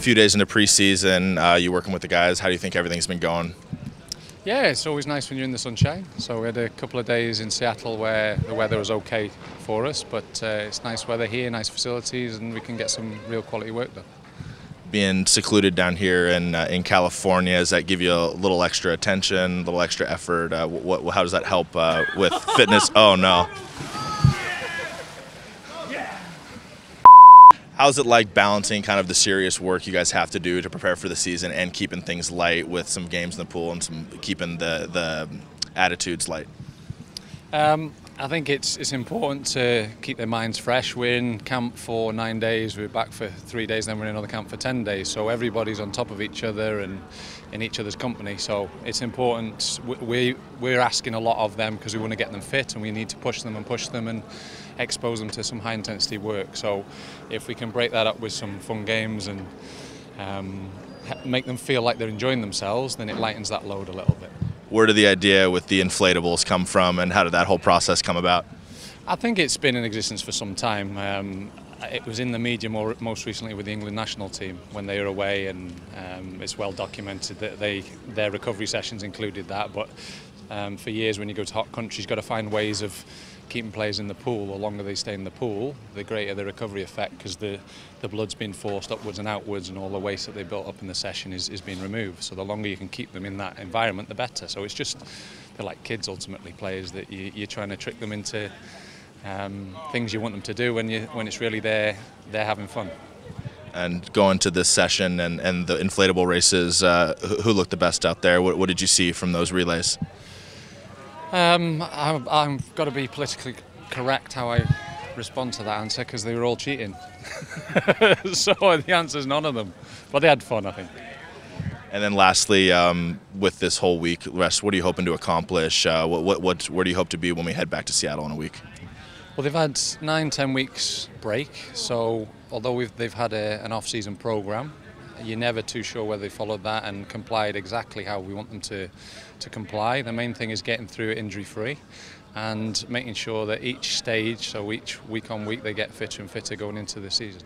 few days into preseason, you working with the guys. How do you think everything's been going? Yeah, it's always nice when you're in the sunshine. So we had a couple of days in Seattle where the weather was okay for us, but it's nice weather here, nice facilities, and we can get some real quality work done. Being secluded down here in California, does that give you a little extra attention, a little extra effort? How does that help with fitness? Oh no. How's it like balancing kind of the serious work you guys have to do to prepare for the season and keeping things light with some games in the pool and some keeping the attitudes light? I think it's important to keep their minds fresh. We're in camp for 9 days, we're back for 3 days, then we're in another camp for 10 days. So everybody's on top of each other and in each other's company. So it's important. We're asking a lot of them because we want to get them fit, and we need to push them and expose them to some high intensity work. So if we can break that up with some fun games and make them feel like they're enjoying themselves, then it lightens that load a little bit. Where did the idea with the inflatables come from, and how did that whole process come about? I think it's been in existence for some time. It was in the media most recently with the England national team when they were away, and it's well documented that their recovery sessions included that. But for years, when you go to hot countries, you've got to find ways of keeping players in the pool. The longer they stay in the pool, the greater the recovery effect, because the blood's been forced upwards and outwards, and all the waste that they built up in the session is being removed. So the longer you can keep them in that environment, the better. So it's just, they're like kids ultimately, players that you're trying to trick them into things you want them to do when it's really they're having fun. And going to this session and the inflatable races, who looked the best out there? What did you see from those relays? I've got to be politically correct how I respond to that answer, because they were all cheating. So the answer's none of them. But they had fun, I think. And then lastly, with this whole week rest, what are you hoping to accomplish? Where do you hope to be when we head back to Seattle in a week? Well, they've had 9-10 weeks break, so although they've had an off-season programme, you're never too sure whether they followed that and complied exactly how we want them to comply. The main thing is getting through it injury-free and making sure that each stage, so each week on week, they get fitter and fitter going into the season.